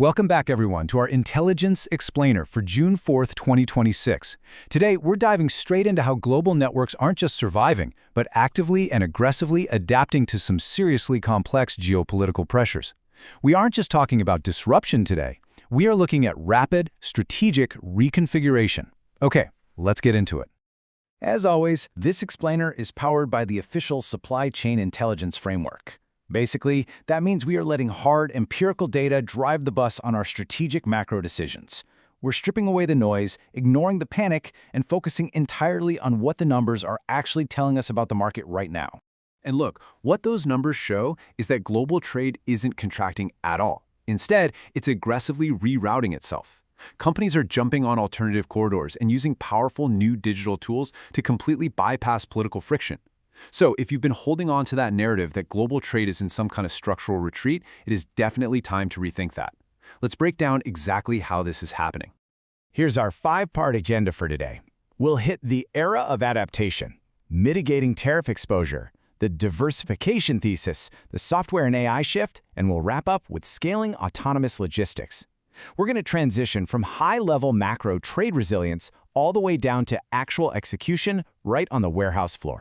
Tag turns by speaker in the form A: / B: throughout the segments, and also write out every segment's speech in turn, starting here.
A: Welcome back, everyone, to our Intelligence Explainer for June 4th, 2026. Today, we're diving straight into how global networks aren't just surviving, but actively and aggressively adapting to some seriously complex geopolitical pressures. We aren't just talking about disruption today. We are looking at rapid, strategic reconfiguration. Okay, let's get into it. As always, this explainer is powered by the official Supply Chain Intelligence Framework. Basically, that means we are letting hard, empirical data drive the bus on our strategic macro decisions. We're stripping away the noise, ignoring the panic, and focusing entirely on what the numbers are actually telling us about the market right now. And look, what those numbers show is that global trade isn't contracting at all. Instead, it's aggressively rerouting itself. Companies are jumping on alternative corridors and using powerful new digital tools to completely bypass political friction. So if you've been holding on to that narrative that global trade is in some kind of structural retreat, it is definitely time to rethink that. Let's break down exactly how this is happening.
B: Here's our 5-part agenda for today. We'll hit the era of adaptation, mitigating tariff exposure, the diversification thesis, the software and AI shift, and we'll wrap up with scaling autonomous logistics. We're going to transition from high-level macro trade resilience all the way down to actual execution right on the warehouse floor.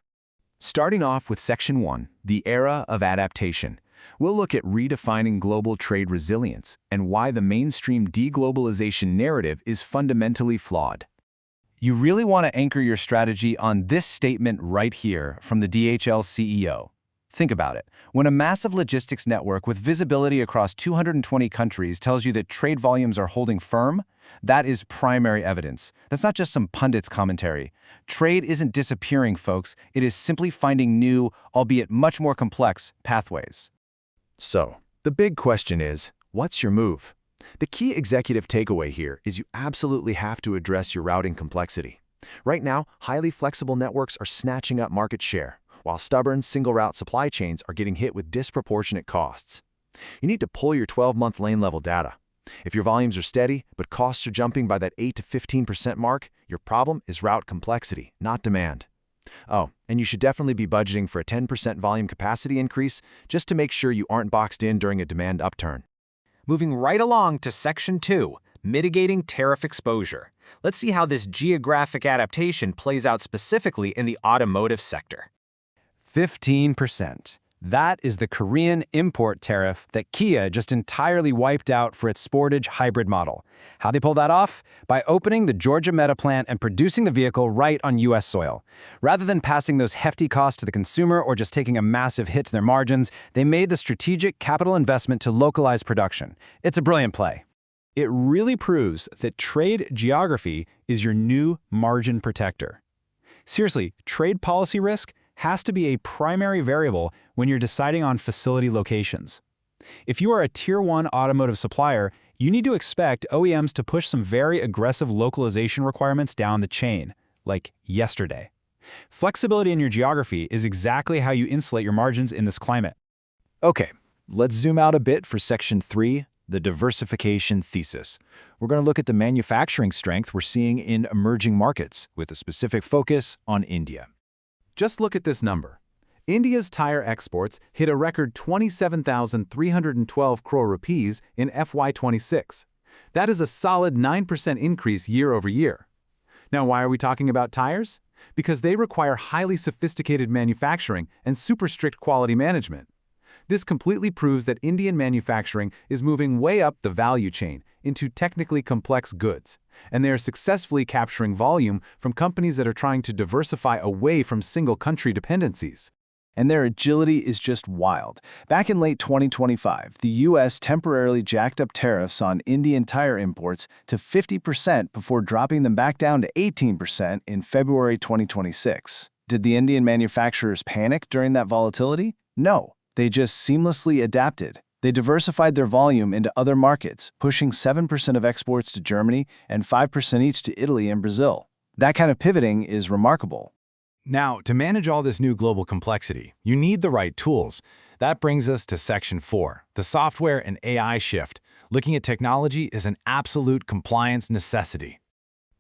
A: Starting off with Section 1, the era of adaptation, we'll look at redefining global trade resilience and why the mainstream deglobalization narrative is fundamentally flawed. You really want to anchor your strategy on this statement right here from the DHL CEO. Think about it. When a massive logistics network with visibility across 220 countries tells you that trade volumes are holding firm, that is primary evidence. That's not just some pundit's commentary. Trade isn't disappearing, folks. It is simply finding new, albeit much more complex, pathways. So, the big question is, what's your move? The key executive takeaway here is you absolutely have to address your routing complexity. Right now, highly flexible networks are snatching up market share, while stubborn single-route supply chains are getting hit with disproportionate costs. You need to pull your 12-month lane-level data. If your volumes are steady, but costs are jumping by that 8 to 15% mark, your problem is route complexity, not demand. Oh, and you should definitely be budgeting for a 10% volume capacity increase just to make sure you aren't boxed in during a demand upturn.
C: Moving right along to Section 2, mitigating tariff exposure. Let's see how this geographic adaptation plays out specifically in the automotive sector.
B: 15%. That is the Korean import tariff that Kia just entirely wiped out for its Sportage Hybrid model. How they pull that off? By opening the Georgia Metaplant and producing the vehicle right on U.S. soil. Rather than passing those hefty costs to the consumer or just taking a massive hit to their margins, they made the strategic capital investment to localize production. It's a brilliant play. It really proves that trade geography is your new margin protector. Seriously, trade policy risk has to be a primary variable when you're deciding on facility locations. If you are a Tier 1 automotive supplier, you need to expect OEMs to push some very aggressive localization requirements down the chain, like yesterday. Flexibility in your geography is exactly how you insulate your margins in this climate. Okay, let's zoom out a bit for Section 3, the diversification thesis. We're going to look at the manufacturing strength we're seeing in emerging markets, with a specific focus on India. Just look at this number. India's Tyre exports hit a record 27,312 crore rupees in FY26. That is a solid 9% increase year over year. Now, why are we talking about tires? Because they require highly sophisticated manufacturing and super strict quality management. This completely proves that Indian manufacturing is moving way up the value chain into technically complex goods, and they are successfully capturing volume from companies that are trying to diversify away from single-country dependencies. And their agility is just wild. Back in late 2025, the U.S. temporarily jacked up tariffs on Indian tire imports to 50% before dropping them back down to 18% in February 2026. Did the Indian manufacturers panic during that volatility? No. They just seamlessly adapted. They diversified their volume into other markets, pushing 7% of exports to Germany and 5% each to Italy and Brazil. That kind of pivoting is remarkable. Now, to manage all this new global complexity, you need the right tools. That brings us to Section 4, the software and AI shift. Looking at technology is an absolute compliance necessity.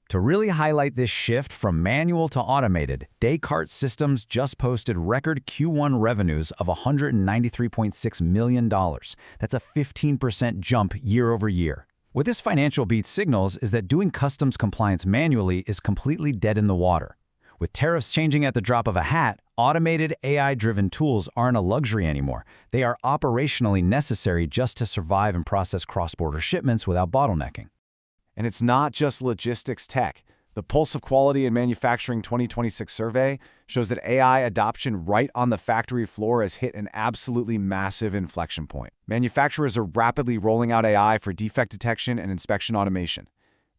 B: To really highlight this shift from manual to automated, Descartes Systems just posted record Q1 revenues of $193.6 million. That's a 15% jump year over year. What this financial beat signals is that doing customs compliance manually is completely dead in the water. With tariffs changing at the drop of a hat, automated AI-driven tools aren't a luxury anymore. They are operationally necessary just to survive and process cross-border shipments without bottlenecking.
A: And it's not just logistics tech. The Pulse of Quality in Manufacturing 2026 survey shows that AI adoption right on the factory floor has hit an absolutely massive inflection point. Manufacturers are rapidly rolling out AI for defect detection and inspection automation.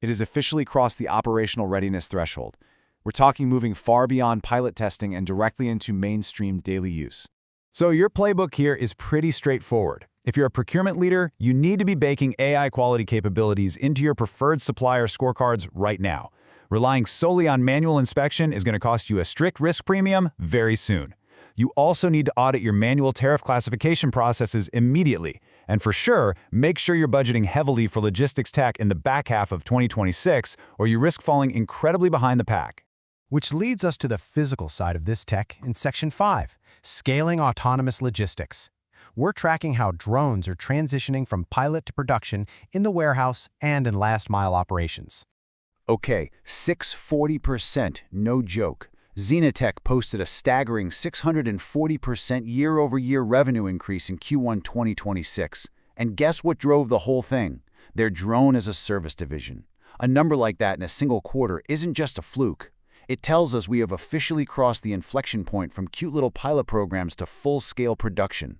A: It has officially crossed the operational readiness threshold. We're talking moving far beyond pilot testing and directly into mainstream daily use.
B: So your playbook here is pretty straightforward. If you're a procurement leader, you need to be baking AI quality capabilities into your preferred supplier scorecards right now. Relying solely on manual inspection is going to cost you a strict risk premium very soon. You also need to audit your manual tariff classification processes immediately. And for sure, make sure you're budgeting heavily for logistics tech in the back half of 2026, or you risk falling incredibly behind the pack. Which leads us to the physical side of this tech in Section 5, scaling autonomous logistics. We're tracking how drones are transitioning from pilot to production in the warehouse and in last-mile operations.
A: Okay, 640%, no joke. ZenaTech posted a staggering 640% year-over-year revenue increase in Q1 2026. And guess what drove the whole thing? Their drone-as-a-service division. A number like that in a single quarter isn't just a fluke. It tells us we have officially crossed the inflection point from cute little pilot programs to full-scale production.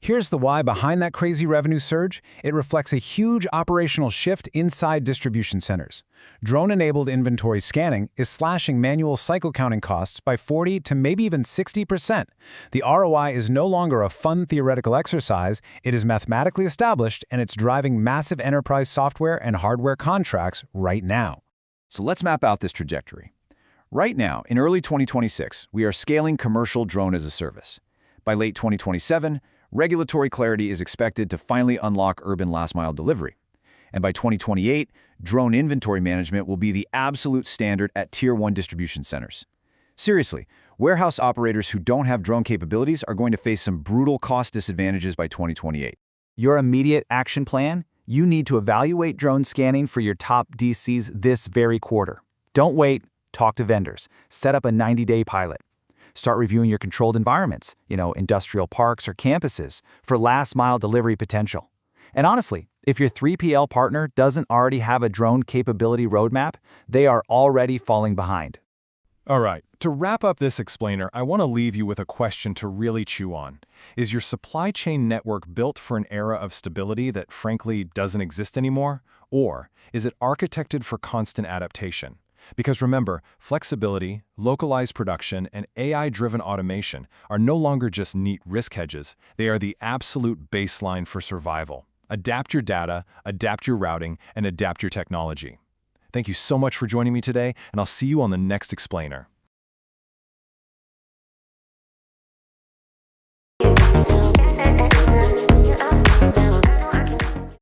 B: Here's the why behind that crazy revenue surge. It reflects a huge operational shift inside distribution centers. Drone-enabled inventory scanning is slashing manual cycle counting costs by 40 to maybe even 60%. The ROI is no longer a fun theoretical exercise, it is mathematically established, and it's driving massive enterprise software and hardware contracts right now.
A: So let's map out this trajectory. Right now, in early 2026, we are scaling commercial drone-as-a-service. By late 2027, regulatory clarity is expected to finally unlock urban last-mile delivery. And by 2028, drone inventory management will be the absolute standard at Tier 1 distribution centers. Seriously, warehouse operators who don't have drone capabilities are going to face some brutal cost disadvantages by 2028. Your immediate action plan? You need to evaluate drone scanning for your top DCs this very quarter. Don't wait, talk to vendors, set up a 90-day pilot. Start reviewing your controlled environments, industrial parks or campuses, for last-mile delivery potential. And honestly, if your 3PL partner doesn't already have a drone capability roadmap, they are already falling behind.
D: All right, to wrap up this explainer, I want to leave you with a question to really chew on. Is your supply chain network built for an era of stability that frankly doesn't exist anymore? Or is it architected for constant adaptation? Because remember, flexibility, localized production, and AI-driven automation are no longer just neat risk hedges, they are the absolute baseline for survival. Adapt your data, adapt your routing, and adapt your technology. Thank you so much for joining me today, and I'll see you on the next explainer.